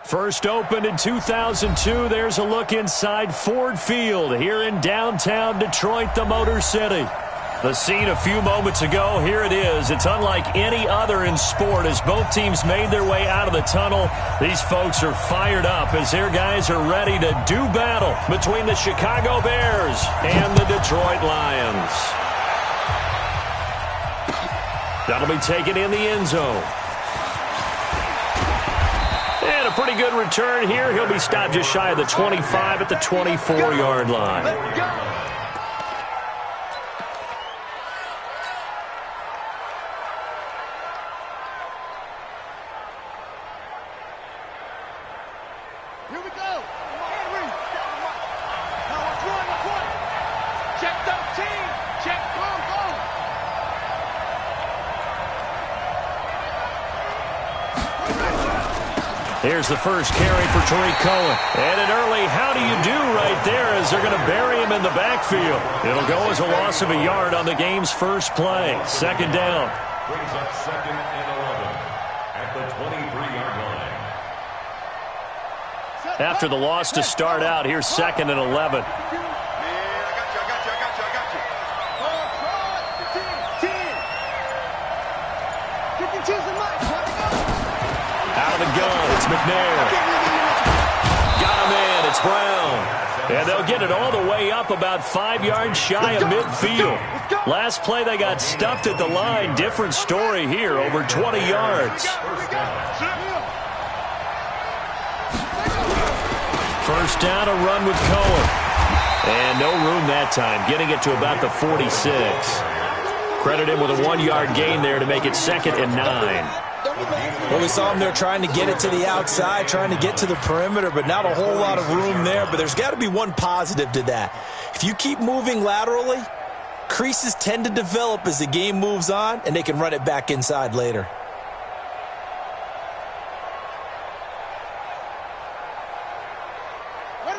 First opened in 2002, there's a look inside Ford Field here in downtown Detroit, the Motor City. The scene a few moments ago, here it is. It's unlike any other in sport as both teams made their way out of the tunnel. These folks are fired up as their guys are ready to do battle between the Chicago Bears and the Detroit Lions. That'll be taken in the end zone. And a pretty good return here. He'll be stopped just shy of the 25 at the 24-yard line. Let's go. Here we go. Henry. Now let's run the play. Check 13. Check. Go, go. Here's the first carry for Tariq Cohen. And an early how do you do right there as they're going to bury him in the backfield. It'll go as a loss of a yard on the game's first play. Second down. Brings up 2nd and 11 at the 23-yard line. After the loss to start out, here's 2nd and 11. Out of the gun, it's McNair. Got him in, it's Brown. And they'll get it all the way up about 5 yards shy of midfield. Last play they got stuffed at the line. Different story here, over 20 yards. First down, a run with Cohen. And no room that time, getting it to about the 46. Credit him with a 1-yard gain there to make it 2nd and 9. Well, we saw him there trying to get it to the outside, trying to get to the perimeter, but not a whole lot of room there. But there's got to be one positive to that. If you keep moving laterally, creases tend to develop as the game moves on, and they can run it back inside later.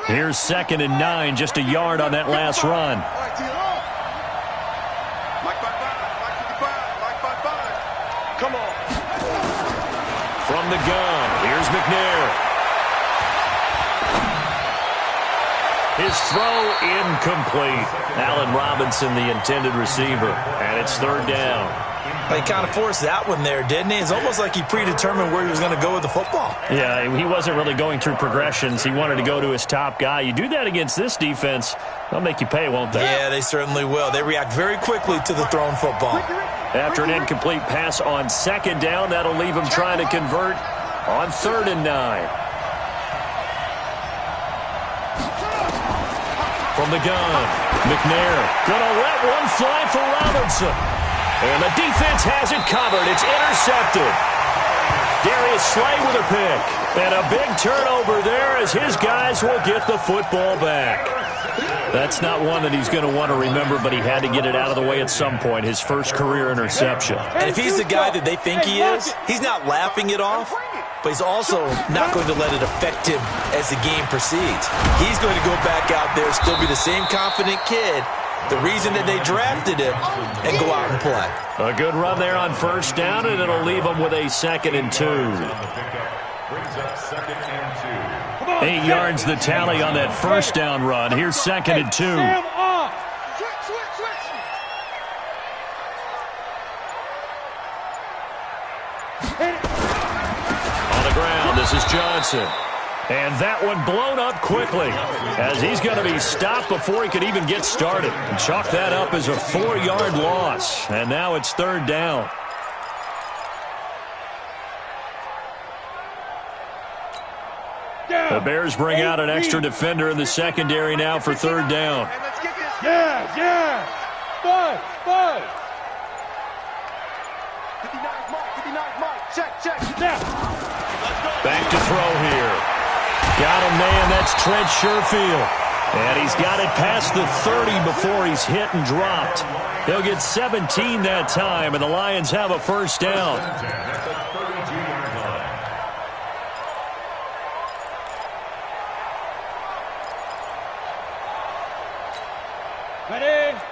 Here's 2nd and 9, just a yard on that last run. Come on. From the gun, here's McNair. His throw incomplete. Allen Robinson, the intended receiver, and it's 3rd down. He kind of forced that one there, didn't he? It's almost like he predetermined where he was going to go with the football. Yeah, he wasn't really going through progressions. He wanted to go to his top guy. You do that against this defense, they'll make you pay, won't they? Yeah, they certainly will. They react very quickly to the thrown football. After an incomplete pass on 2nd down, that'll leave him trying to convert on 3rd and 9. From the gun, McNair gonna let one fly for Robinson. And the defense has it covered. It's intercepted. Darius Slay with a pick. And a big turnover there as his guys will get the football back. That's not one that he's going to want to remember, but he had to get it out of the way at some point, his first career interception. And if he's the guy that they think he is, he's not laughing it off, but he's also not going to let it affect him as the game proceeds. He's going to go back out there, still be the same confident kid, the reason that they drafted him, and go out and play. A good run there on 1st down, and it'll leave them with a 2nd and 2. Brings up 2nd and 2. 8 yards the tally on that 1st down run. Here's 2nd and 2. On the ground, this is Johnson. And that one blown up quickly as he's going to be stopped before he could even get started. And chalk that up as a 4-yard loss. And now it's 3rd down. The Bears bring out an extra defender in the secondary now for 3rd down. Yeah. Bud. 59 mark. Check. Now. Back to throw here. Got him, man. That's Trent Sherfield. And he's got it past the 30 before he's hit and dropped. They'll get 17 that time, and the Lions have a 1st down.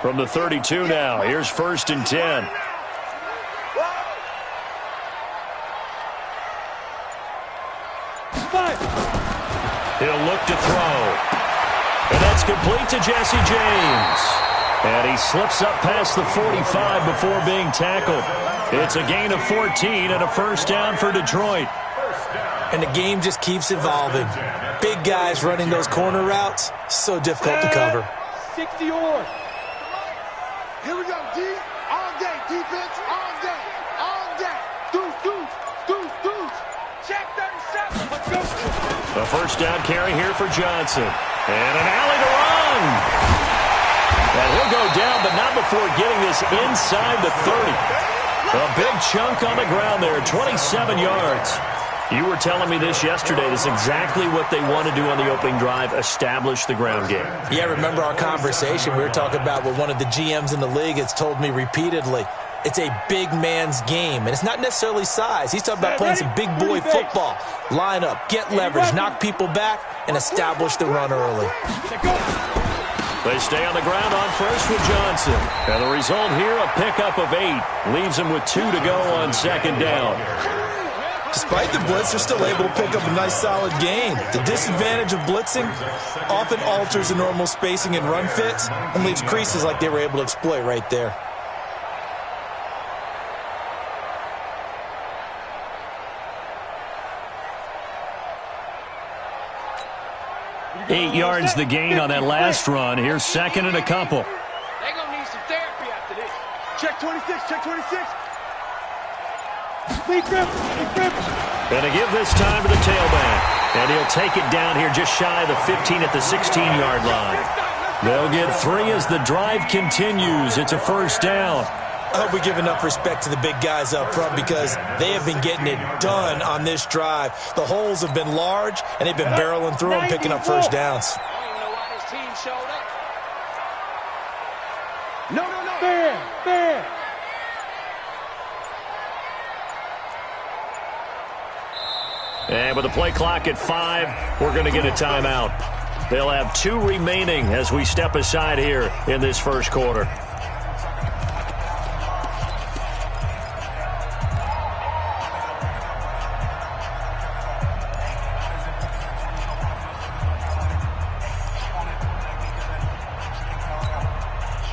From the 32 now, here's 1st and 10. He'll look to throw. And that's complete to Jesse James. And he slips up past the 45 before being tackled. It's a gain of 14 and a first down for Detroit. And the game just keeps evolving. Big guys running those corner routes, so difficult to cover. 60 yours. Here we go, D. All day, defense, all day, all day. Deuce. Check 37. Let's go. A first down carry here for Johnson. And an alley to run. And he'll go down, but not before getting this inside the 30. A big chunk on the ground there, 27 yards. You were telling me this yesterday. This is exactly what they want to do on the opening drive, establish the ground game. Yeah, remember our conversation? We were talking about what one of the GMs in the league has told me repeatedly. It's a big man's game, and it's not necessarily size. He's talking about playing some big boy football. Line up, get leverage, knock people back, and establish the run early. They stay on the ground on first with Johnson. And the result here, a pickup of 8. Leaves them with 2 to go on second down. Despite the blitz, they're still able to pick up a nice, solid gain. The disadvantage of blitzing often alters the normal spacing and run fits and leaves creases like they were able to exploit right there. Eight yards the gain on that last run. Here's second and a couple. They're going to need some therapy after this. Check 26, check 26. Lead grip. And to give this time to the tailback. And he'll take it down here just shy of the 15 at the 16-yard line. They'll get 3 as the drive continues. It's a first down. I hope we give enough respect to the big guys up front because they have been getting it done on this drive. The holes have been large, and they've been barreling through them, picking up first downs. I don't even know why this team showed up. No. Fair. And with the play clock at 5, we're going to get a timeout. They'll have 2 remaining as we step aside here in this first quarter.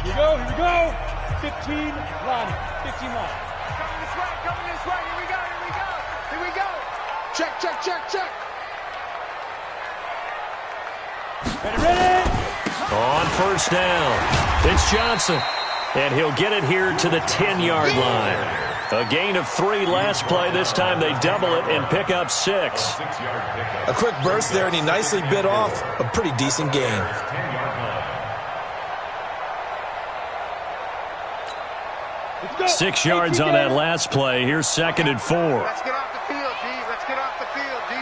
Here we go. 15 line. Coming this way. Here we go. Check. Ready. On first down, it's Johnson. And he'll get it here to the 10-yard line. A gain of 3 last play. This time they double it and pick up 6. A quick burst there, and he nicely bit off a pretty decent gain. 6 yards on that last play. Here's second and 4. Let's get off the field, D.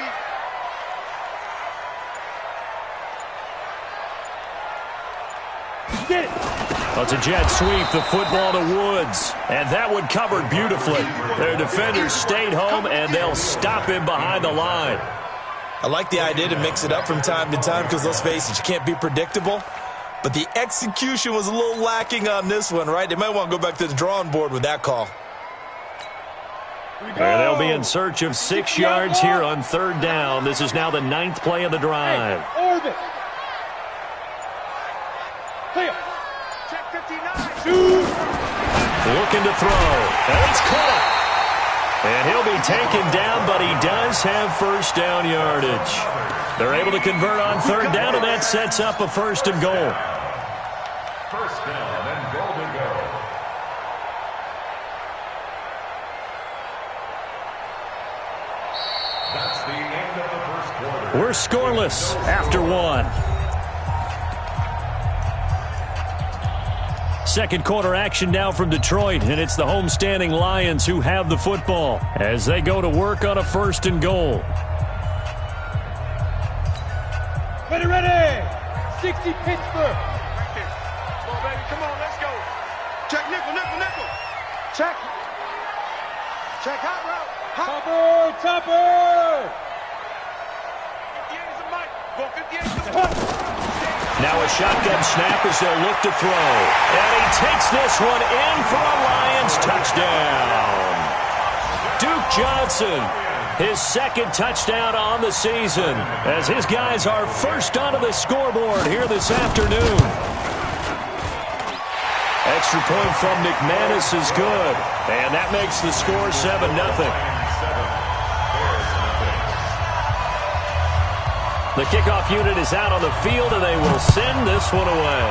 Get it. It's a jet sweep, the football to Woods. And that one covered beautifully. Their defenders stayed home, and they'll stop him behind the line. I like the idea to mix it up from time to time because, let's face it, you can't be predictable. But the execution was a little lacking on this one, right? They might want to go back to the drawing board with that call. And they'll be in search of 6 yards here on third down. This is now the 9th play of the drive. Orbit. Clear. Check 59. Looking to throw. And it's caught. And he'll be taken down, but he does have first down yardage. They're able to convert on third down, and that sets up a first and goal. First down and goal to go. That's the end of the first quarter. We're scoreless after 1. Second quarter action now from Detroit, and it's the homestanding Lions who have the football as they go to work on a first and goal. Ready. 60 Pittsburgh. Right there. Come on, baby. Come on, let's go. Check nickel. Check hot route. Topper. 58 is a mic. 58 is a mic. Now a shotgun snap as they'll look to throw. And he takes this one in for a Lions touchdown. Duke Johnson his second touchdown on the season, as his guys are first onto the scoreboard here this afternoon. Extra point from McManus is good, and that makes the score 7-0. The kickoff unit is out on the field, and they will send this one away.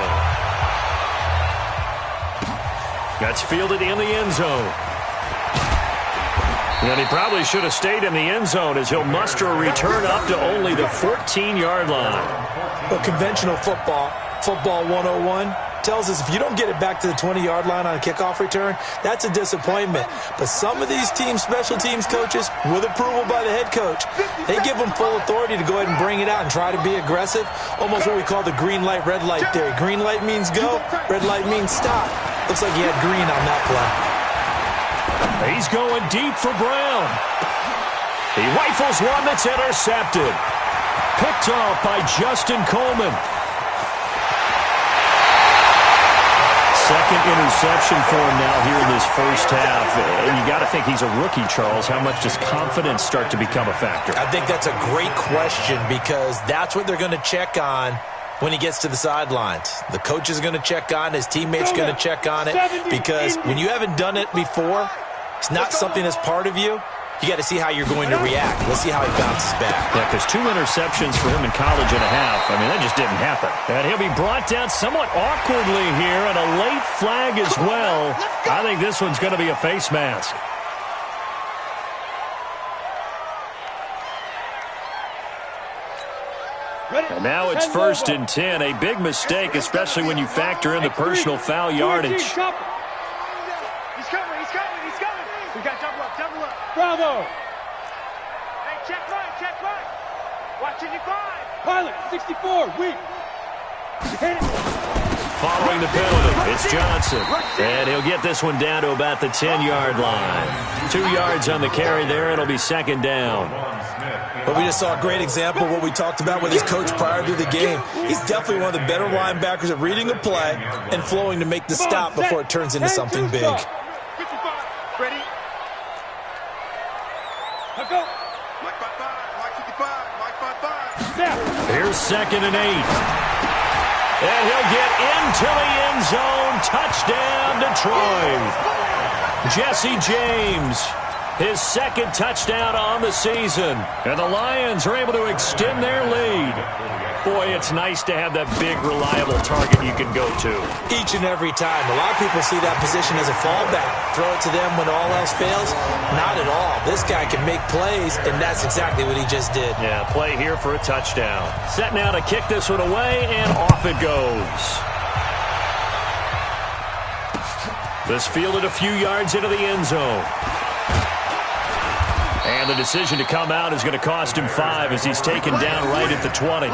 That's fielded in the end zone. And he probably should have stayed in the end zone, as he'll muster a return up to only the 14-yard line. Well, conventional football 101, tells us if you don't get it back to the 20-yard line on a kickoff return, that's a disappointment. But some of these teams, special teams coaches, with approval by the head coach, they give them full authority to go ahead and bring it out and try to be aggressive, almost what we call the green light, red light theory. Green light means go, red light means stop. Looks like he had green on that play. He's going deep for Brown. He rifles one that's intercepted. Picked off by Justin Coleman. Second interception for him now here in this first half. And you got to think he's a rookie, Charles. How much does confidence start to become a factor? I think that's a great question, because that's what they're going to check on when he gets to the sidelines. The coach is going to check on it. His teammates are going to check on it, because when you haven't done it before, it's not something that's part of you. You got to see how you're going to react. Let's see how he bounces back. Yeah, because 2 interceptions for him in college and a half. I mean, that just didn't happen. And he'll be brought down somewhat awkwardly here, and a late flag as well. I think this one's going to be a face mask. And now it's 1st and 10. A big mistake, especially when you factor in the personal foul yardage. He's coming. We got double up. Bravo. Hey, check right. Watch it, 5. Pilot, 64, weak. Hit it. Following the penalty, it's Johnson. And he'll get this one down to about the 10-yard line. 2 yards on the carry there. It'll be 2nd down. But we just saw a great example of what we talked about with his coach prior to the game. He's definitely one of the better linebackers at reading a play and flowing to make the stop before it turns into something big. 55. Ready? Let's go. Mike 55. Here's 2nd and 8. And he'll get into the end zone. Touchdown, Detroit. Jesse James, his 2nd touchdown on the season. And the Lions are able to extend their lead. Boy, it's nice to have that big, reliable target you can go to. Each and every time. A lot of people see that position as a fallback. Throw it to them when all else fails. Not at all. This guy can make plays, and that's exactly what he just did. Yeah, play here for a touchdown. Set now to kick this one away, and off it goes. This fielded a few yards into the end zone. And the decision to come out is going to cost him 5 as he's taken down right at the 20.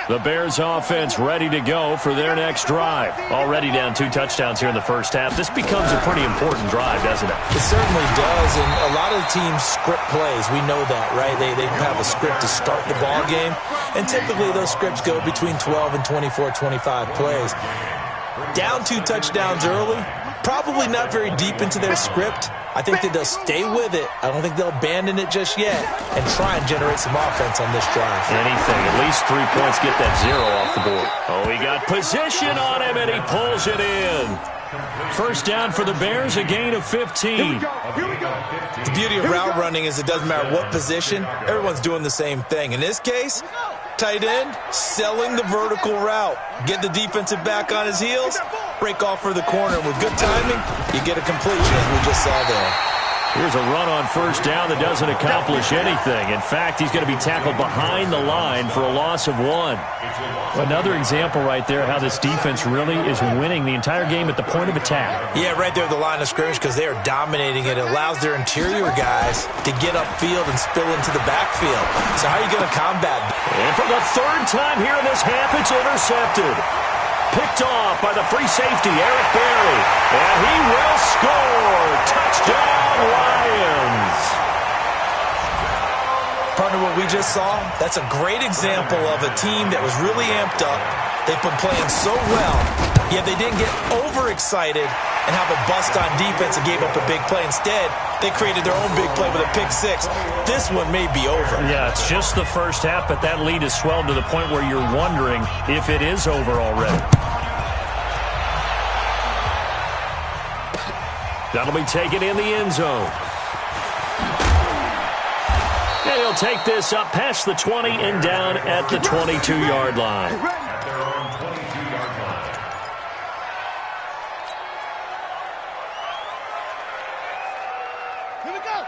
The Bears offense ready to go for their next drive. Already down 2 touchdowns here in the first half. This becomes a pretty important drive, doesn't it? It certainly does, and a lot of the teams script plays. We know that, right? They have a script to start the ball game, and typically those scripts go between 12 and 24, 25 plays. Down 2 touchdowns early, probably not very deep into their script. I think that they'll stay with it. I don't think they'll abandon it just yet and try and generate some offense on this drive. Anything. At least 3 points, get that 0 off the board. Oh, he got position on him, and he pulls it in. First down for the Bears, a gain of 15. The beauty of route running is it doesn't matter what position. Everyone's doing the same thing. In this case, tight end, selling the vertical route. Get the defensive back on his heels, break off for the corner. And with good timing, you get a completion, as we just saw there. Here's a run on first down that doesn't accomplish anything. In fact, he's going to be tackled behind the line for a loss of 1. Another example right there how this defense really is winning the entire game at the point of attack. Yeah, right there at the line of scrimmage, because they are dominating it. It allows their interior guys to get upfield and spill into the backfield. So how are you going to combat that? And for the 3rd time here in this half, it's intercepted. Picked off by the free safety, Eric Berry. And he will score. Touchdown, Lions. Partner, what we just saw, that's a great example of a team that was really amped up, They've been playing so well, yet they didn't get overexcited and have a bust on defense and gave up a big play. Instead, they created their own big play with a pick six. This one may be over. Yeah, it's just the first half, but that lead has swelled to the point where you're wondering if it is over already. That'll be taken in the end zone. And he'll take this up past the 20 and down at the 22-yard line. At their own 22-yard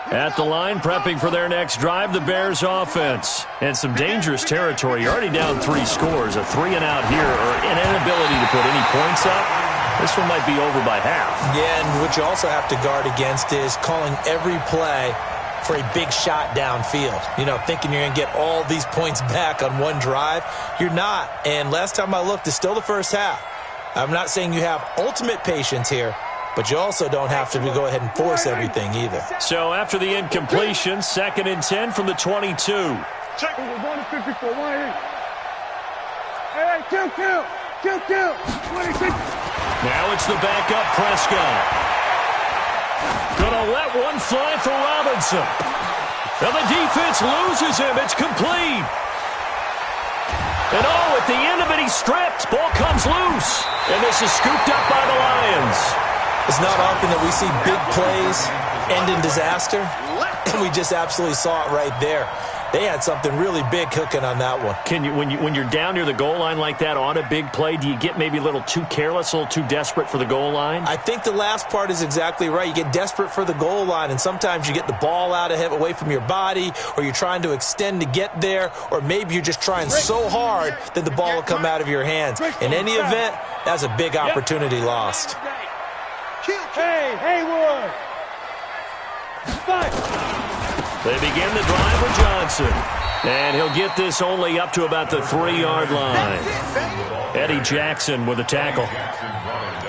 line. At the line, prepping for their next drive, the Bears offense. And some dangerous territory. You're already down 3 scores. A 3-and-out here, or an inability to put any points up. This one might be over by half. Yeah, and what you also have to guard against is calling every play for a big shot downfield. You know, thinking you're going to get all these points back on one drive. You're not. And last time I looked, it's still the first half. I'm not saying you have ultimate patience here, but you also don't have to go ahead and force everything either. So after the incompletion, 2nd and 10 from the 22. Check. 154, 180. Hey, kill. 26. Now it's the backup Prescott. Gonna let one fly for Robinson. And the defense loses him. It's complete. And at the end of it, he's stripped. Ball comes loose. And this is scooped up by the Lions. It's not often that we see big plays end in disaster, and we just absolutely saw it right there. They had something really big cooking on that one. Can you, when you're down near the goal line like that on a big play, do you get maybe a little too careless, a little too desperate for the goal line? I think the last part is exactly right. You get desperate for the goal line, and sometimes you get the ball out of away from your body, or you're trying to extend to get there, or maybe you're just trying so hard that the ball will come out of your hands. In any event, that's a big opportunity lost. Hey, Haywood. They begin the drive with Johnson. And he'll get this only up to about the 3-yard line. Eddie Jackson with a tackle.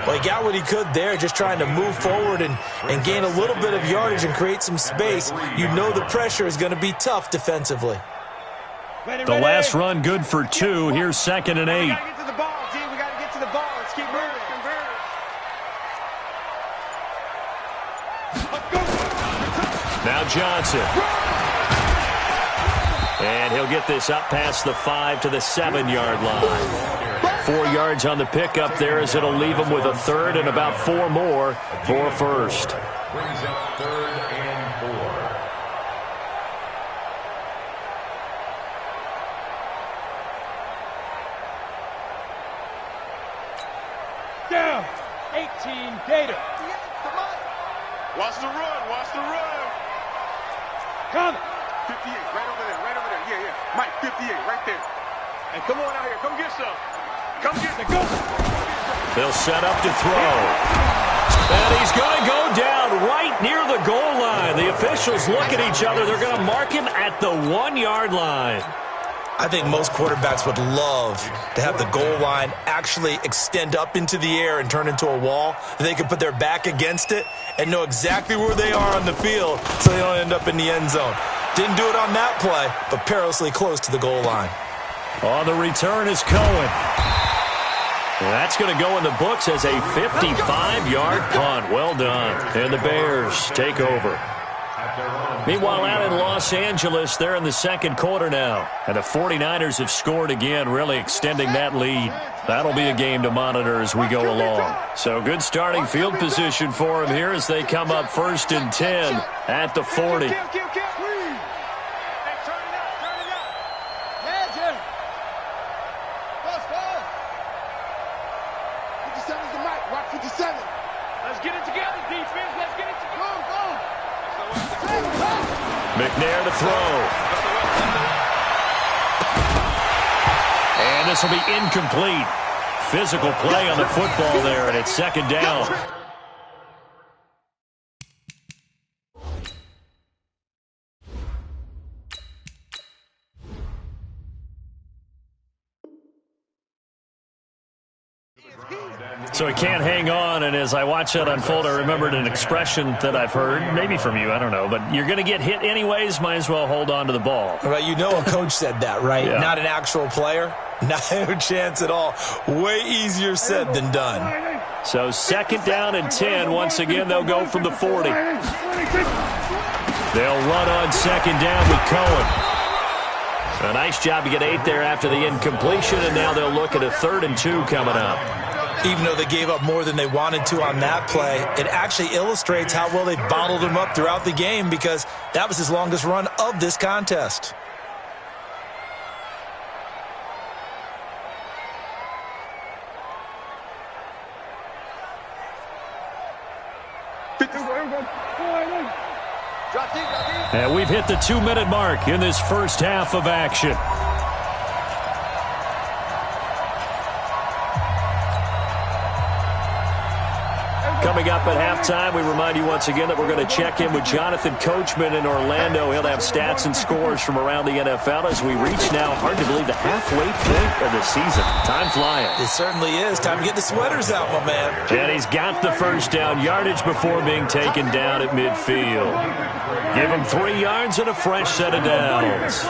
Well, he got what he could there, just trying to move forward and gain a little bit of yardage and create some space. You know the pressure is going to be tough defensively. The last run good for 2. Here's 2nd and 8. We got to get to the ball, G. We got to get to the ball. Let's keep moving. Now Johnson. And he'll get this up past the 5 to the 7-yard line. 4 yards on the pickup there as it'll leave him with a 3rd and about 4 more for a first. Brings up 3rd and 4. Down. 18 Gator. Watch the run. Come. 58, right over there. Yeah. Mike, 58, right there. And come on out here. Come get some. Come get the go. They'll set up to throw. And he's going to go down right near the goal line. The officials look at each other. They're going to mark him at the 1-yard line. I think most quarterbacks would love to have the goal line actually extend up into the air and turn into a wall. They could put their back against it and know exactly where they are on the field so they don't end up in the end zone. Didn't do it on that play, but perilously close to the goal line. On the return is Cohen. And that's going to go in the books as a 55-yard punt. Well done. And the Bears take over. Meanwhile, out in Los Angeles, they're in the 2nd quarter now. And the 49ers have scored again, really extending that lead. That'll be a game to monitor as we go along. So good starting field position for them here as they come up 1st and 10 at the 40. Let's get it together, defense. Let's get it together. Go. McNair to throw. And this will be incomplete. Physical play on the football there, and it's 2nd down. So he can't hang on, and as I watch that unfold, I remembered an expression that I've heard, maybe from you, I don't know, but you're going to get hit anyways, might as well hold on to the ball. Well, you know a coach said that, right? Yeah. Not an actual player. No chance at all. Way easier said than done. So 2nd down and 10. Once again, they'll go from the 40. They'll run on 2nd down with Cohen. A nice job to get 8 there after the incompletion, and now they'll look at a 3rd and 2 coming up. Even though they gave up more than they wanted to on that play, it actually illustrates how well they bottled him up throughout the game because that was his longest run of this contest. And we've hit the 2-minute mark in this first half of action. Coming up at halftime, we remind you once again that we're going to check in with Jonathan Coachman in Orlando. He'll have stats and scores from around the NFL as we reach now, hard to believe, the halfway point of the season. Time flying. It certainly is. Time to get the sweaters out, my man. And he's got the first down yardage before being taken down at midfield. Give him 3 yards and a fresh set of downs.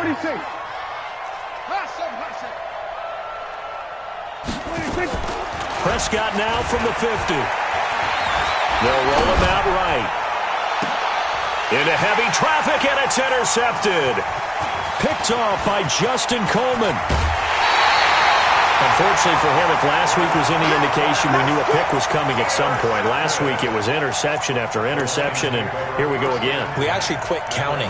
Prescott now from the 50. They'll roll him out right. Into heavy traffic, and it's intercepted. Picked off by Justin Coleman. Unfortunately for him, if last week was any indication, we knew a pick was coming at some point. Last week it was interception after interception, and here we go again. We actually quit counting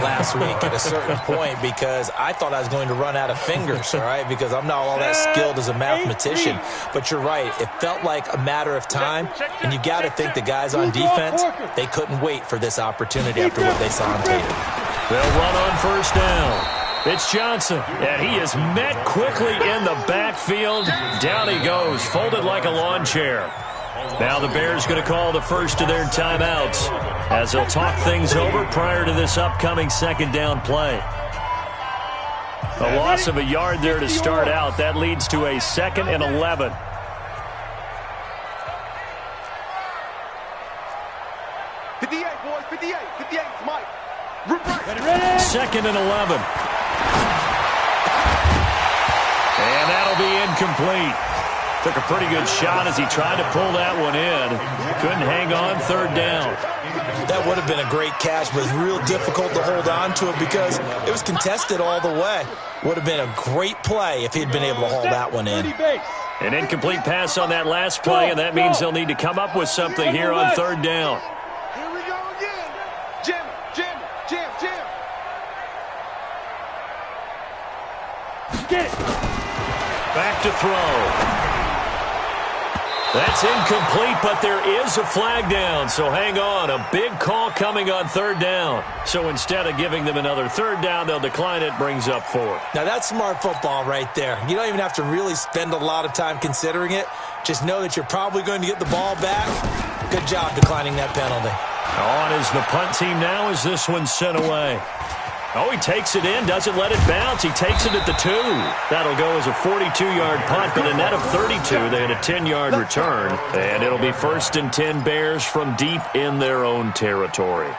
last week at a certain point because I thought I was going to run out of fingers, all right, because I'm not all that skilled as a mathematician. But you're right. It felt like a matter of time, and you got to think the guys on defense, they couldn't wait for this opportunity after what they saw on tape. They'll run on first down. It's Johnson, and he is met quickly in the backfield. Down he goes, folded like a lawn chair. Now the Bears going to call the first of their timeouts as they'll talk things over prior to this upcoming 2nd down play. A loss of a yard there to start out. That leads to a 2nd and 11. Boys, 58, Mike. Ready. 2nd and 11. And that'll be incomplete. Took a pretty good shot as he tried to pull that one in. Couldn't hang on 3rd down. That would have been a great catch, but it's real difficult to hold on to it because it was contested all the way. Would have been a great play if he'd been able to haul that one in. An incomplete pass on that last play, and that means they'll need to come up with something here on 3rd down. Here we go again. Jim. Get it. Back to throw. That's incomplete, but there is a flag down, so hang on. A big call coming on 3rd down. So instead of giving them another 3rd down, they'll decline it, brings up 4. Now, that's smart football right there. You don't even have to really spend a lot of time considering it. Just know that you're probably going to get the ball back. Good job declining that penalty. On is the punt team now as this one's sent away. Oh, he takes it in, doesn't let it bounce. He takes it at the 2. That'll go as a 42-yard punt, but a net of 32. They had a 10-yard return, and it'll be 1st and 10 Bears from deep in their own territory.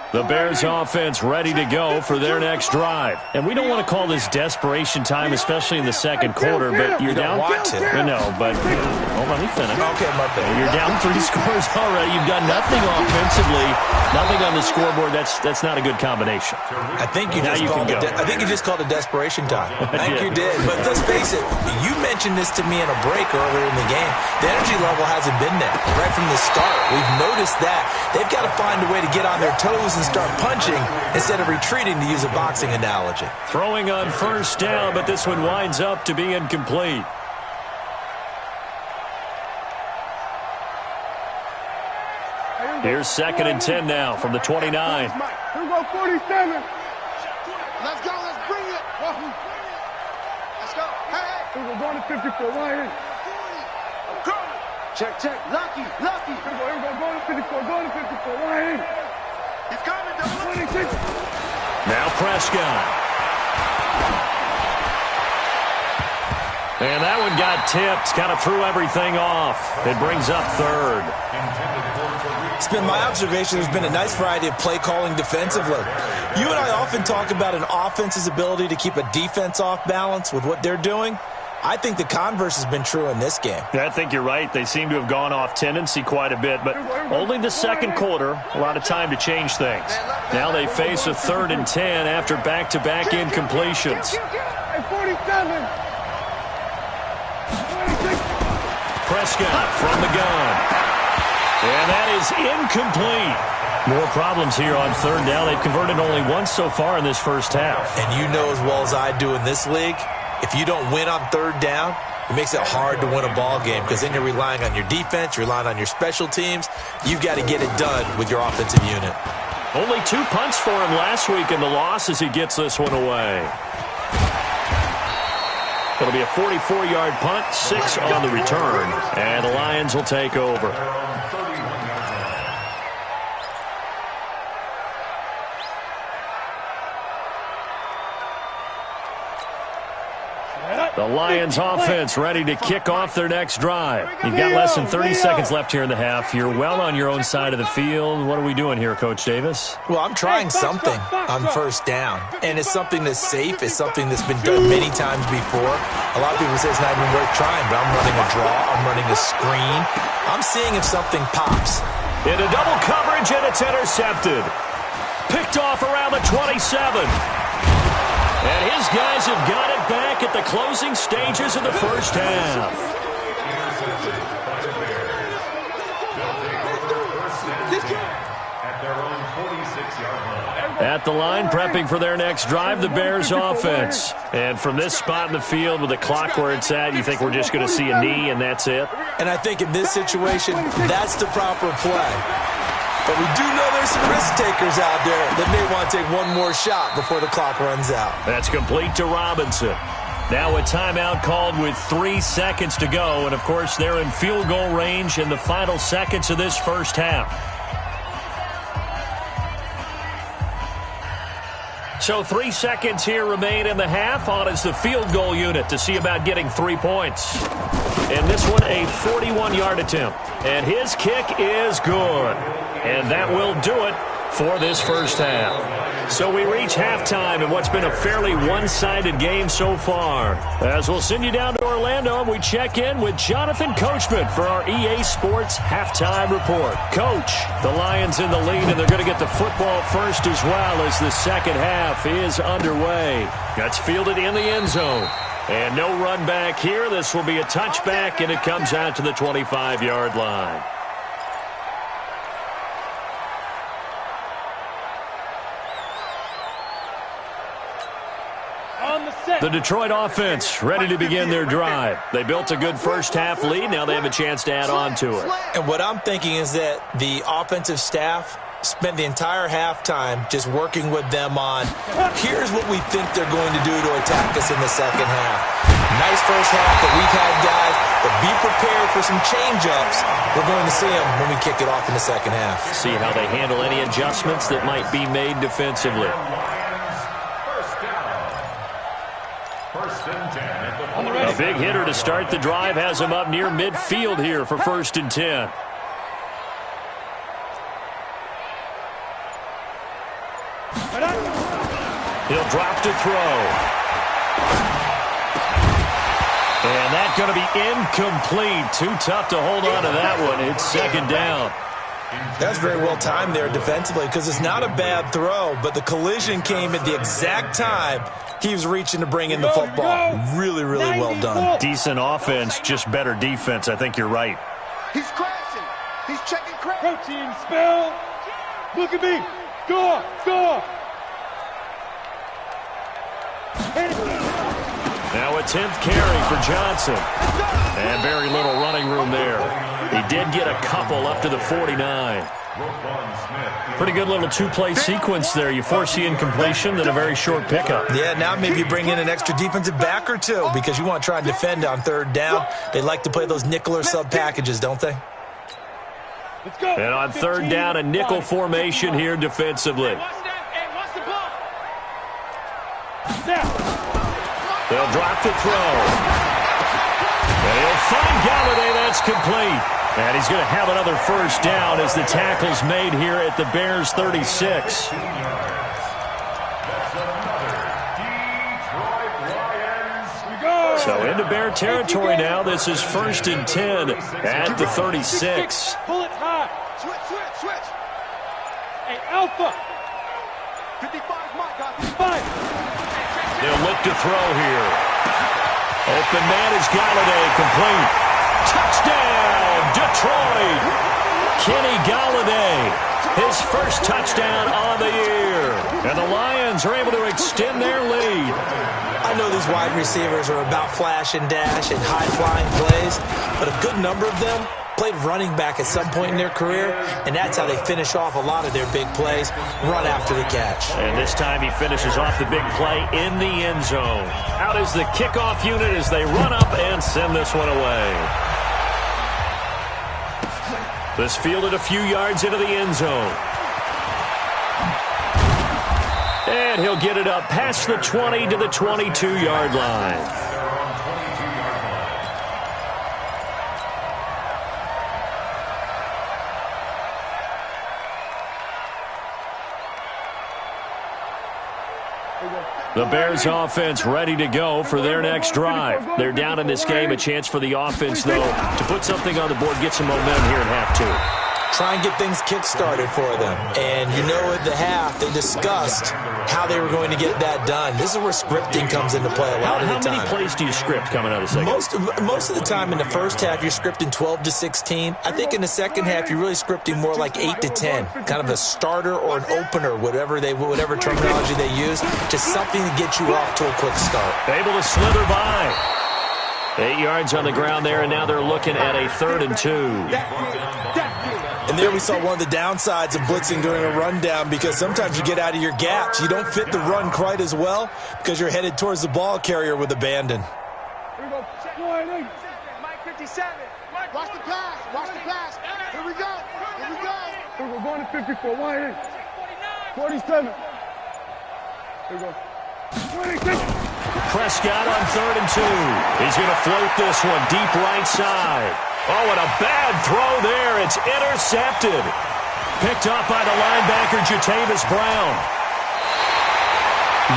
The Bears offense ready to go for their next drive. And we don't want to call this desperation time, especially in the 2nd quarter, but you're down. Want to. No, but let me finish. Okay, my bad. You're down 3 scores already. You've done nothing offensively, nothing on the scoreboard. That's not a good combination. I think you just called it desperation time. I think you did. But let's face it, you mentioned this to me in a break earlier in the game. The energy level hasn't been there right from the start. We've noticed that. They've got to find a way to get on their toes and start punching instead of retreating, to use a boxing analogy. Throwing on first down, but this one winds up to be incomplete. Here's 2nd and 10 now from the 29. Here we go, 47. Let's go, let's bring it. Let's go. Hey. We're going to 54, right here. Check, check. Lucky. Here we go. Go to 54. Go to 54. Right. He's coming. 26. Now Prescott. And that one got tipped. Kind of threw everything off. It brings up third. It's been my observation there's been a nice variety of play calling defensively. You and I often talk about an offense's ability to keep a defense off balance with what they're doing. I think the converse has been true in this game. Yeah, I think you're right. They seem to have gone off tendency quite a bit, but only the second quarter, a lot of time to change things. Now they face a 3rd and 10 after back-to-back incompletions. 47. Prescott from the gun. And that is incomplete. More problems here on 3rd down. They've converted only once so far in this first half. And you know as well as I do in this league, if you don't win on 3rd down, it makes it hard to win a ball game because then you're relying on your defense, you're relying on your special teams. You've got to get it done with your offensive unit. Only 2 punts for him last week in the loss as he gets this one away. It'll be a 44-yard punt, 6 on the return, and the Lions will take over. The Lions offense ready to kick off their next drive. You've got less than 30 seconds left here in the half. You're well on your own side of the field. What are we doing here, Coach Davis? Well, I'm trying something on 1st down, and it's something that's safe. It's something that's been done many times before. A lot of people say it's not even worth trying, but I'm running a draw. I'm running a screen. I'm seeing if something pops. Into double coverage, and it's intercepted. Picked off around the 27. And his guys have got it back at the closing stages of the first half. At the line, prepping for their next drive, the Bears offense. And from this spot in the field with the clock where it's at, you think we're just going to see a knee and that's it? And I think in this situation, that's the proper play. But we do know there's some risk takers out there that may want to take one more shot before the clock runs out. That's complete to Robinson. Now a timeout called with 3 seconds to go. And, of course, they're in field goal range in the final seconds of this first half. So 3 seconds here remain in the half. On is the field goal unit to see about getting 3 points. And this one, a 41-yard attempt. And his kick is good. And that will do it for this first half. So we reach halftime in what's been a fairly one-sided game so far. As we'll send you down to Orlando, and we check in with Jonathan Coachman for our EA Sports Halftime Report. Coach, the Lions in the lead, and they're going to get the football first as well as the second half is underway. That's fielded in the end zone. And no run back here. This will be a touchback, and it comes out to the 25-yard line. The Detroit offense ready to begin their drive. They built a good first half lead. Now they have a chance to add on to it. And what I'm thinking is that the offensive staff spent the entire halftime just working with them on, here's what we think they're going to do to attack us in the second half. Nice first half that we've had, guys, but be prepared for some change-ups. We're going to see them when we kick it off in the second half. See how they handle any adjustments that might be made defensively. A big hitter to start the drive has him up near midfield here for 1st and 10. He'll drop to throw. And that's going to be incomplete. Too tough to hold on to that one. It's 2nd down. That's very well timed there defensively because it's not a bad throw, but the collision came at the exact time he was reaching to bring in the football. Really, really well done. Decent offense, just better defense. I think you're right. He's crashing. He's checking crash. Protein spill. Look at me. Score. Score. Now a 10th carry for Johnson. And very little running room there. He did get a couple up to the 49. Pretty good little two-play sequence there. You force the incompletion, then a very short pickup. Yeah, now maybe you bring in an extra defensive back or two because you want to try and defend on third down. They like to play those nickel or sub packages, don't they? And on third down, a nickel formation here defensively. They'll drop the throw. And he'll find Galladay. That's complete. And he's going to have another first down as the tackle's made here at the Bears' 36. So into Bear territory now. This is 1st and 10 at the 36. Pull it high. Switch. Hey, Alpha. 55, Mike. 55. They'll look to throw here. Open man is Galladay, complete. Touchdown, Detroit. Kenny Galladay, his first touchdown on the year. And the Lions are able to extend their lead. I know these wide receivers are about flash and dash and high-flying plays, but a good number of them played running back at some point in their career, and that's how they finish off a lot of their big plays, run after the catch. And this time he finishes off the big play in the end zone. Out is the kickoff unit as they run up and send this one away. This fielded a few yards into the end zone. And he'll get it up past the 20 to the 22-yard line. The Bears offense ready to go for their next drive. They're down in this game. A chance for the offense, though, to put something on the board, get some momentum here at half two. Try and get things kick-started for them. And you know at the half, they discussed how they were going to get that done. This is where scripting comes into play a lot of the time. How many plays do you script coming out of the second? Most of the time in the first half, you're scripting 12 to 16. I think in the second half, you're really scripting more like 8 to 10. Kind of a starter or an opener, whatever terminology they use. Just something to get you off to a quick start. Able to slither by. 8 yards on the ground there, and now they're looking at a 3rd and 2. And there we saw one of the downsides of blitzing during a rundown because sometimes you get out of your gaps. You don't fit the run quite as well because you're headed towards the ball carrier with abandon. Here we go. Mike 57. Watch the pass. Here we go. We're going to 54. 47. Here we go. 26. Prescott on 3rd and 2. He's going to float this one deep right side. Oh, and a bad throw there. It's intercepted. Picked up by the linebacker, Jatavis Brown.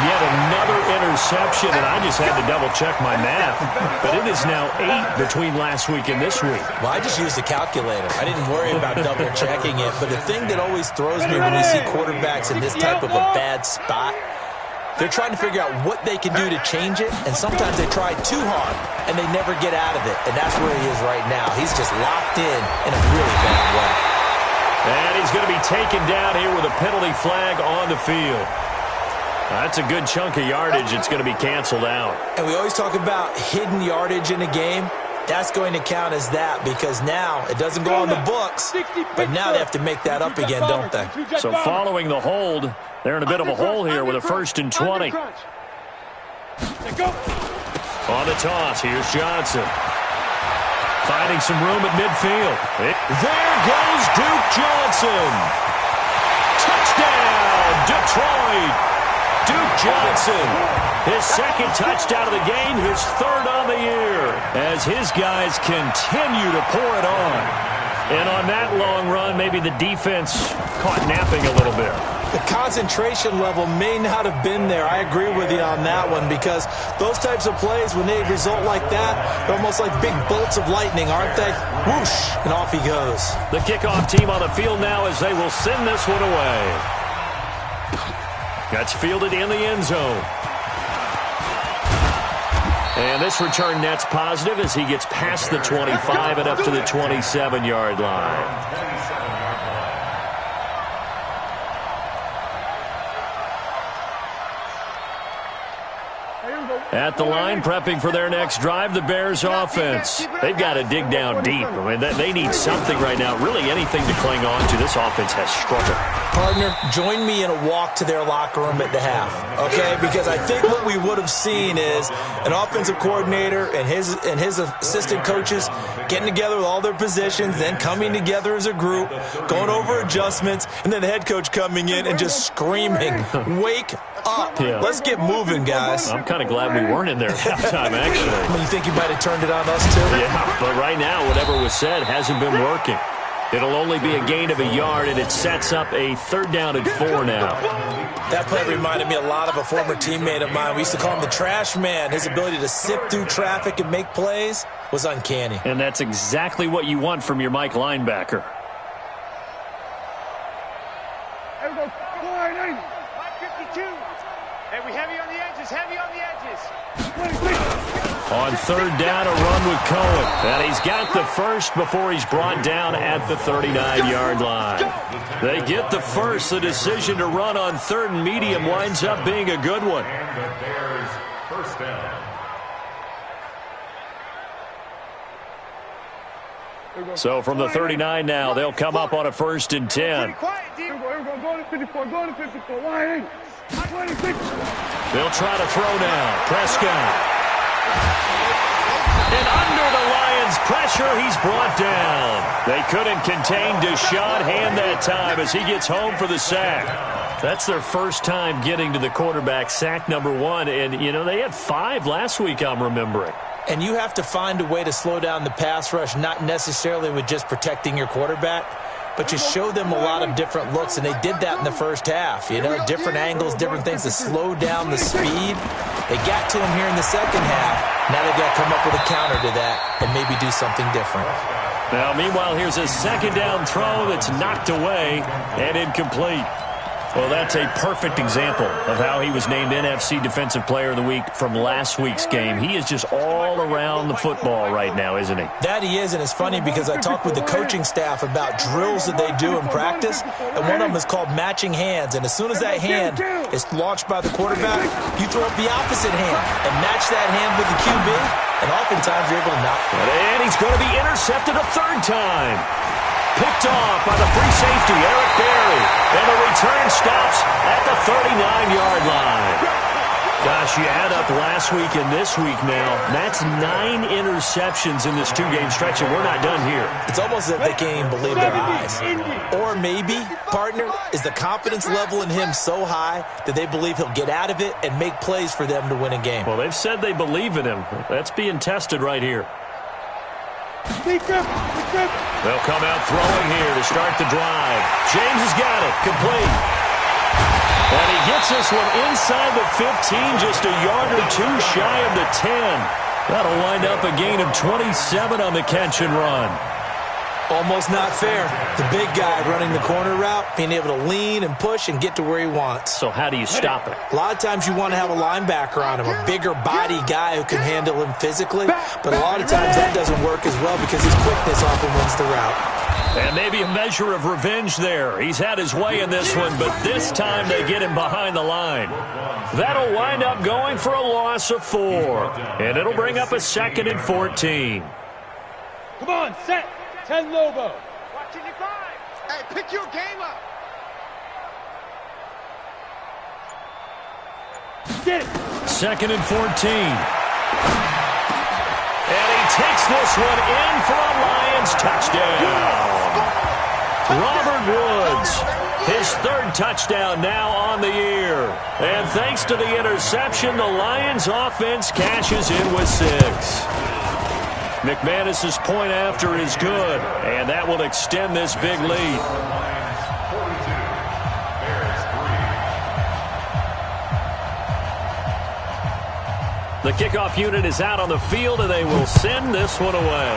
Yet another interception, and I just had to double-check my math. But it is now 8 between last week and this week. Well, I just used a calculator. I didn't worry about double-checking it. But the thing that always throws me when you see quarterbacks in this type of a bad spot, they're trying to figure out what they can do to change it, and sometimes they try too hard, and they never get out of it, and that's where he is right now. He's just locked in a really bad way. And he's going to be taken down here with a penalty flag on the field. That's a good chunk of yardage. It's going to be canceled out. And we always talk about hidden yardage in a game. That's going to count as that because now it doesn't go on the books, but now they have to make that up again, don't they? So following the hold, they're in a bit of a hole here with a 1st and 20. On the toss, here's Johnson. Finding some room at midfield. There goes Duke Johnson. Touchdown, Detroit. Duke Johnson, his 2nd touchdown of the game, his 3rd on the year, as his guys continue to pour it on. And on that long run, maybe the defense caught napping a little bit. The concentration level may not have been there. I agree with you on that one because those types of plays, when they result like that, they're almost like big bolts of lightning, aren't they? Whoosh, and off he goes. The kickoff team on the field now as they will send this one away. That's fielded in the end zone. And this return net's positive as he gets past the 25 and up to the 27-yard line. Here we go. At the line, prepping for their next drive, the Bears offense. They've got to dig down deep. I mean, they need something right now, really anything to cling on to. This offense has struggled. Partner, join me in a walk to their locker room at the half, okay? Because I think what we would have seen is an offensive coordinator and his assistant coaches getting together with all their positions, then coming together as a group, going over adjustments, and then the head coach coming in and just screaming, "Wake up. Yeah. Let's get moving, guys." I'm kind of glad we weren't in there at halftime, actually. I mean, you think you might have turned it on us, too? Yeah, but right now, whatever was said hasn't been working. It'll only be a gain of a yard, and it sets up a 3rd down and 4 now. That play reminded me a lot of a former teammate of mine. We used to call him the trash man. His ability to sift through traffic and make plays was uncanny. And that's exactly what you want from your Mike linebacker. There we go. Line 80. 52. Hey, we heavy on the edges, heavy on the edges. 26. On 3rd down, a run with Cohen. And he's got the first before he's brought down at the 39-yard line. They get the first. The decision to run on 3rd and medium winds up being a good one. And the Bears first down. So from the 39 now, they'll come up on a 1st and 10. Quiet, D. Here we go. Go to 54. Go to 54. Line 8. 26. They'll try to throw now. Prescott. And under the Lions' pressure, he's brought down. They couldn't contain Deshaun Hand that time as he gets home for the sack. That's their first time getting to the quarterback, sack number 1. And, you know, they had 5 last week, I'm remembering. And you have to find a way to slow down the pass rush, not necessarily with just protecting your quarterback, but just show them a lot of different looks, and they did that in the first half. You know, different angles, different things to slow down the speed. They got to him here in the second half. Now they've got to come up with a counter to that and maybe do something different. Now, meanwhile, here's a 2nd down throw that's knocked away and incomplete. Well, that's a perfect example of how he was named NFC Defensive Player of the Week from last week's game. He is just all around the football right now, isn't he? That he is, and it's funny because I talked with the coaching staff about drills that they do in practice, and one of them is called matching hands. And as soon as that hand is launched by the quarterback, you throw up the opposite hand and match that hand with the QB, and oftentimes you're able to knock it. And he's going to be intercepted a 3rd time. Picked off by the free safety, Eric Berry. And the return stops at the 39-yard line. Gosh, you add up last week and this week now. That's 9 interceptions in this 2-game stretch, and we're not done here. It's almost as if they can't even believe their eyes. Or maybe, partner, is the confidence level in him so high that they believe he'll get out of it and make plays for them to win a game. Well, they've said they believe in him. That's being tested right here. They'll come out throwing here to start the drive. James has got it. Complete. And he gets this one inside the 15, just a yard or 2 shy of the 10. That'll wind up a gain of 27 on the catch and run. Almost not fair. The big guy running the corner route, being able to lean and push and get to where he wants. So how do you stop it? A lot of times you want to have a linebacker on him, a bigger body guy who can handle him physically, but a lot of times that doesn't work as well because his quickness often wins the route. And maybe a measure of revenge there. He's had his way in this one, but this time they get him behind the line. That'll wind up going for a loss of 4, and it'll bring up a 2nd and 14. Come on, set. 10 Lobo. Watching your grind. Hey, pick your game up. Get it. 2nd and 14. And he takes this one in for a Lions touchdown. Robert Woods, his 3rd touchdown now on the year. And thanks to the interception, the Lions offense cashes in with 6. McManus's point after is good, and that will extend this big lead. The kickoff unit is out on the field, and they will send this one away.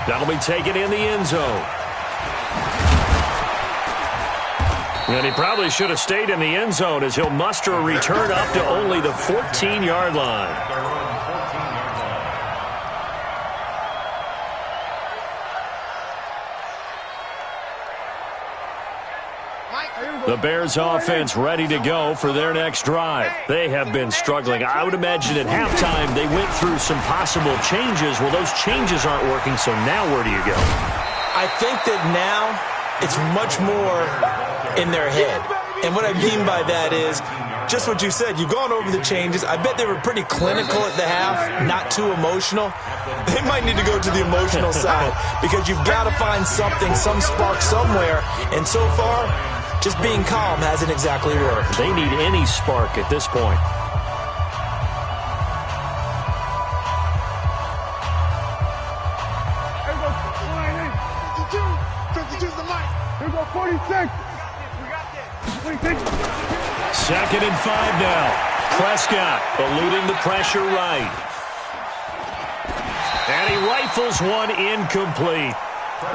That'll be taken in the end zone. And he probably should have stayed in the end zone as he'll muster a return up to only the 14-yard line. The Bears offense ready to go for their next drive. They have been struggling. I would imagine at halftime they went through some possible changes. Well, those changes aren't working, so now where do you go? I think that now it's much more in their head. And what I mean by that is just what you said. You've gone over the changes. I bet they were pretty clinical at the half, not too emotional. They might need to go to the emotional side because you've got to find something, some spark somewhere. And so far, just being calm hasn't exactly worked. They need any spark at this point. Here we go, 46. 26. 2nd and 5 now. Prescott eluding the pressure right. And he rifles one incomplete.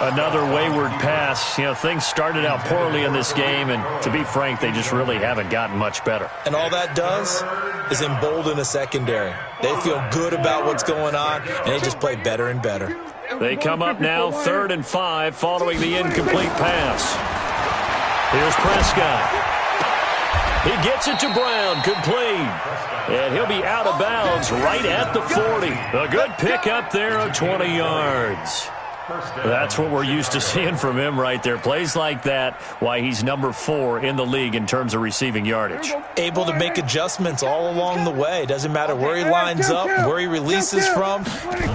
Another wayward pass. You know, things started out poorly in this game, and to be frank, they just really haven't gotten much better. And all that does is embolden the secondary. They feel good about what's going on, and they just play better and better. They come up now 3rd and 5 following the incomplete pass. Here's Prescott. He gets it to Brown, complete. And he'll be out of bounds right at the 40. A good pickup there of 20 yards. That's what we're used to seeing from him right there. Plays like that, why he's number 4 in the league in terms of receiving yardage. Able to make adjustments all along the way. Doesn't matter where he lines up, where he releases from.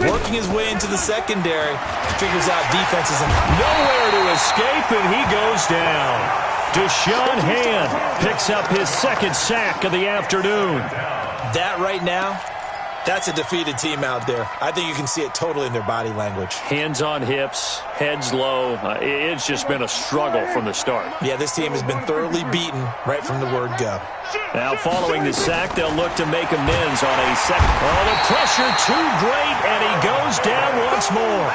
Working his way into the secondary. Figures out defenses. Nowhere to escape, and he goes down. Deshaun Hand picks up his 2nd sack of the afternoon. That right now, that's a defeated team out there. I think you can see it totally in their body language. Hands on hips, heads low. It's just been a struggle from the start. Yeah, this team has been thoroughly beaten right from the word go. Now following the sack, they'll look to make amends on a second. Oh, the pressure too great, and he goes down once more.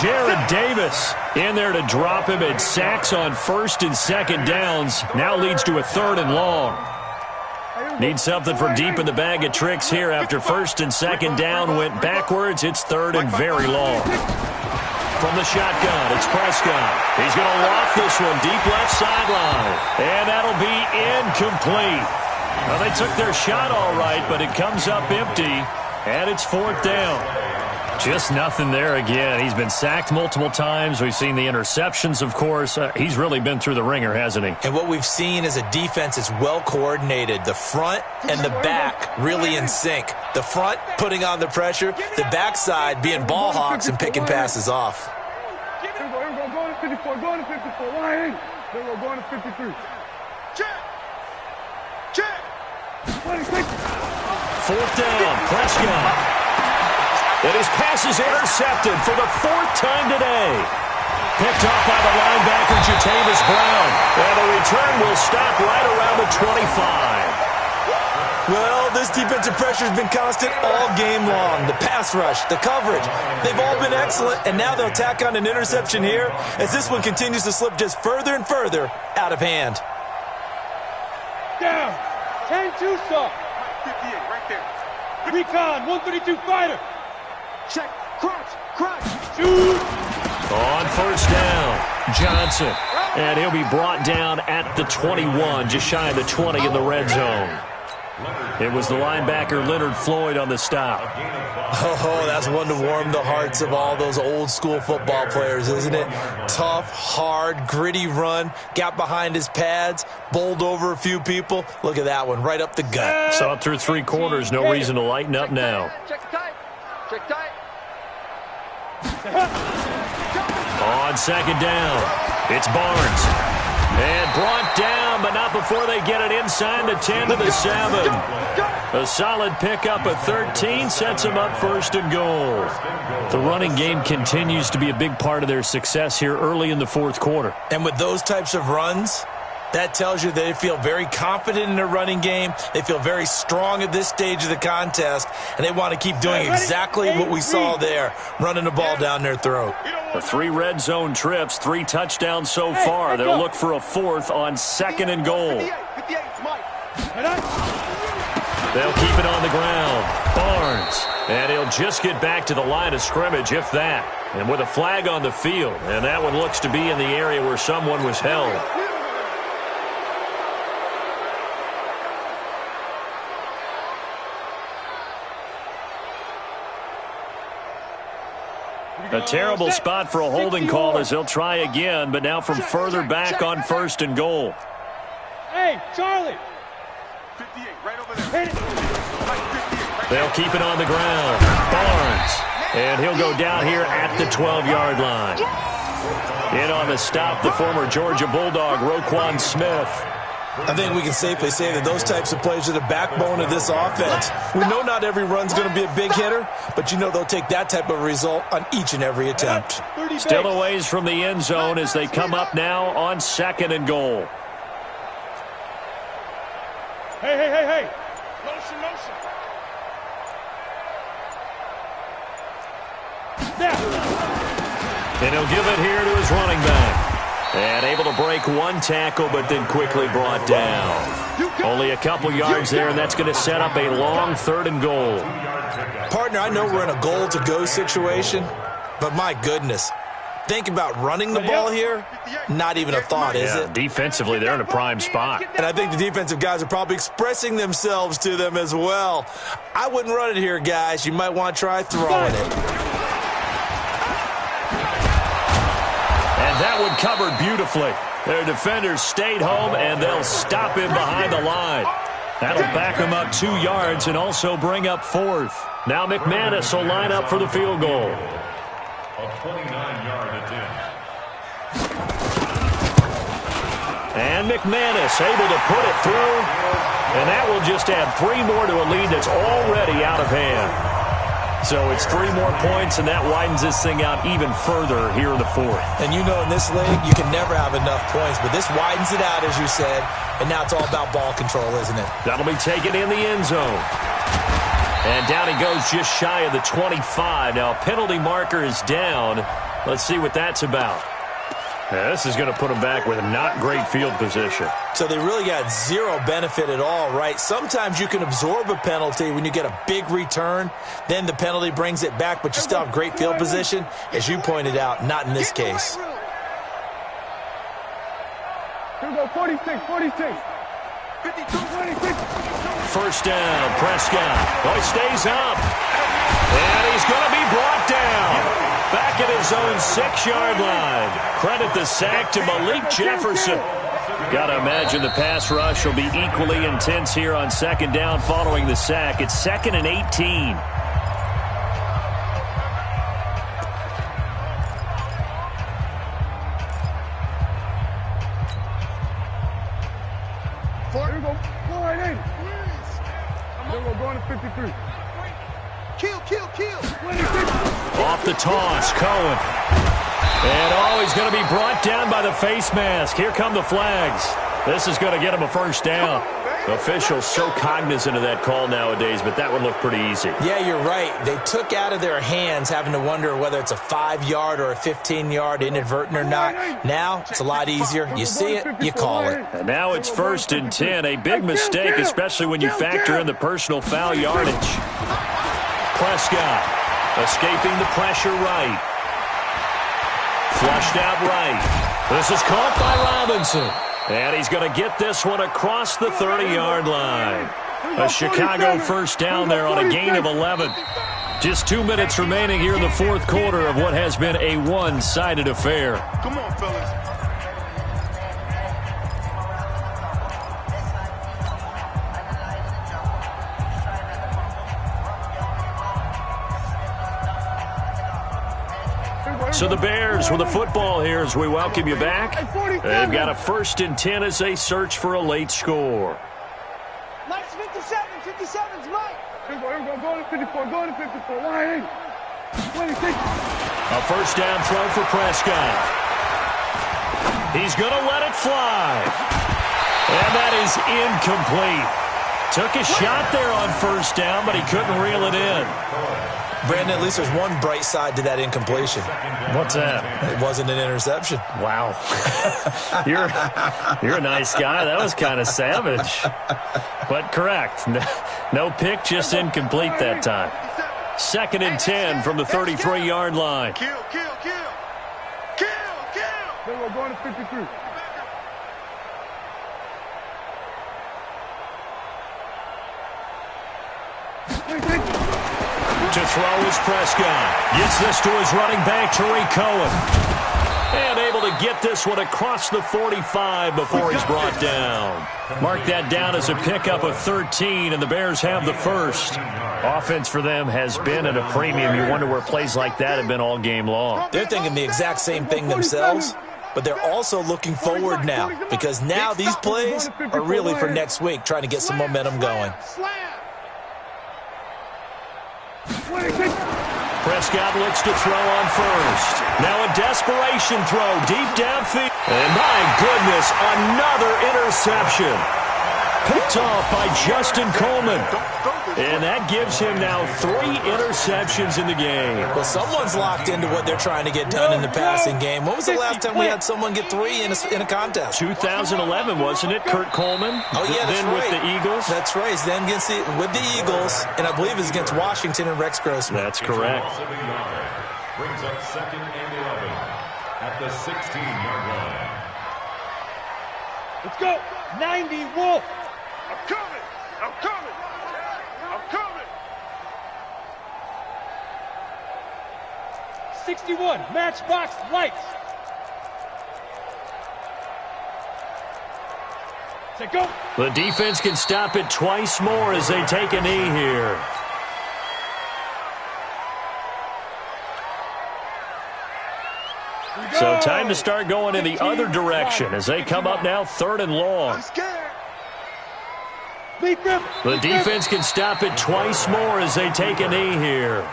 Jared Davis in there to drop him, and sacks on 1st and 2nd downs. Now leads to a 3rd and long. Need something from deep in the bag of tricks here after 1st and 2nd down went backwards. It's 3rd and very long. From the shotgun, it's Prescott. He's going to loft this one deep left sideline. And that'll be incomplete. Well, they took their shot all right, but it comes up empty, and it's 4th down. Just nothing there again. He's been sacked multiple times. We've seen the interceptions, of course. He's really been through the ringer, hasn't he? And what we've seen is a defense that's well coordinated. The front and the back really in sync. The front putting on the pressure. The backside being ball hawks and picking passes off. Here we go, going to 54, going to 54. 1-8. Here we go, going to 53. Check. Check. 26. 4th down, Prescott. And his pass is intercepted for the 4th time today. Picked off by the linebacker, Jatavis Brown. And the return will stop right around the 25. Well, this defensive pressure has been constant all game long. The pass rush, the coverage, they've all been excellent. And now they'll tack on an interception here as this one continues to slip just further and further out of hand. Down. 10-2 stop. 58 right there. Recon, 132 fighter. Check, crunch, shoot. On 1st down, Johnson. And he'll be brought down at the 21, just shy of the 20 in the red zone. It was the linebacker Leonard Floyd on the stop. Oh, that's one to warm the hearts of all those old school football players, isn't it? Tough, hard, gritty run, got behind his pads, bowled over a few people. Look at that one, right up the gut. Saw it through 3 quarters, no reason to lighten up now. Check tight. Check tight. On 2nd down, it's Barnes. And brought down, but not before they get it inside the 10 to the 7. A solid pickup of 13 sets them up 1st and goal. The running game continues to be a big part of their success here early in the 4th quarter. And with those types of runs, that tells you they feel very confident in their running game. They feel very strong at this stage of the contest, and they want to keep doing exactly what we saw there, running the ball down their throat. The 3 red zone trips, 3 touchdowns so far. They'll look for a 4th on 2nd and goal. They'll keep it on the ground. Barnes. And he'll just get back to the line of scrimmage, if that. And with a flag on the field. And that one looks to be in the area where someone was held. A terrible spot for a holding call as they'll try again, but now from further back on 1st and goal. Hey, Charlie. 58, right over there. They'll keep it on the ground. Barnes. And he'll go down here at the 12-yard line. In on the stop, the former Georgia Bulldog, Roquan Smith. I think we can safely say that those types of plays are the backbone of this offense. We know not every run's going to be a big hitter, but you know they'll take that type of result on each and every attempt. Still a ways from the end zone as they come up now on 2nd and goal. Hey. Motion. And he'll give it here to his running back. And able to break one tackle, but then quickly brought down. Only a couple yards there, and that's going to set up a long 3rd and goal. Partner, I know we're in a goal-to-go situation, but my goodness. Think about running the ball here, not even a thought, is it? Defensively, they're in a prime spot. And I think the defensive guys are probably expressing themselves to them as well. I wouldn't run it here, guys. You might want to try throwing it. That one covered beautifully. Their defenders stayed home, and they'll stop him behind the line. That'll back him up 2 yards and also bring up 4th. Now McManus will line up for the field goal. A 29-yard attempt. And McManus able to put it through. And that will just add 3 more to a lead that's already out of hand. So it's 3 more points, and that widens this thing out even further here in the 4th. And you know in this league, you can never have enough points, but this widens it out, as you said, and now it's all about ball control, isn't it? That'll be taken in the end zone. And down he goes just shy of the 25. Now, penalty marker is down. Let's see what that's about. Now, this is going to put them back with a not great field position. So they really got zero benefit at all, right? Sometimes you can absorb a penalty when you get a big return. Then the penalty brings it back, but you still have great field position. As you pointed out, not in this case. Here we go, 46. 52, 26. First down, Prescott. Oh, he stays up. And he's going to be brought down. Back at his own 6-yard line. Credit the sack to Malik Jefferson. Got to imagine the pass rush will be equally intense here on 2nd down following the sack. It's 2nd and 18. Here we go. Go right in. Then we're going to 53. Kill. 26. Off the toss, Cohen. And he's going to be brought down by the face mask. Here come the flags. This is going to get him a first down. Officials so cognizant of that call nowadays, but that would look pretty easy. Yeah, you're right. They took out of their hands having to wonder whether it's a 5-yard or a 15-yard inadvertent or not. Now, it's a lot easier. You see it, you call it. And now it's 1st and 10. A big mistake, especially when you factor in the personal foul yardage. Prescott escaping the pressure right. Flushed out right. This is caught by Robinson. And he's going to get this one across the 30-yard line. A Chicago first down there on a gain of 11. Just 2 minutes remaining here in the 4th quarter of what has been a one-sided affair. Come on, fellas. So the Bears with the football here as we welcome you back. They've got a 1st and 10 as they search for a late score. Mike's 57. 57's Mike. Here we go. Go to 54. Go to 54. Line in. 26. A first down throw for Prescott. He's going to let it fly. And that is incomplete. Took a shot there on first down, but he couldn't reel it in. Brandon, at least there's one bright side to that incompletion. What's that? It wasn't an interception. Wow. You're a nice guy. That was kind of savage. But correct. No pick, just incomplete that time. 2nd and 10 from the 33-yard line. Kill. Then we're going to 53. To throw is Prescott. Gets this to his running back, Tariq Cohen. And able to get this one across the 45 before he's brought down. Mark that down as a pickup of 13, and the Bears have the first. Offense for them has been at a premium. You wonder where plays like that have been all game long. They're thinking the exact same thing themselves, but they're also looking forward now because now these plays are really for next week, trying to get some momentum going. Prescott looks to throw on first. Now a desperation throw deep downfield. And my goodness, another interception. Picked off by Justin Coleman. And that gives him now 3 interceptions in the game. Well, someone's locked into what they're trying to get done in the passing game. When was the last time we had someone get 3 in a contest? 2011, wasn't it, Kurt Coleman? Oh, yeah, that's then right. with the Eagles? That's right. He's then with the Eagles, and I believe it's against Washington and Rex Grossman. That's correct. Brings up 2nd and 11 at the 16-yard line. Let's go. 90, Wolf. I'm coming. I'm coming. I'm coming. 61, matchbox lights. Say go. The defense can stop it twice more as they take a knee here. So time to start going in the other direction as they come up now 3rd and long. The defense can stop it twice more as they take a knee here.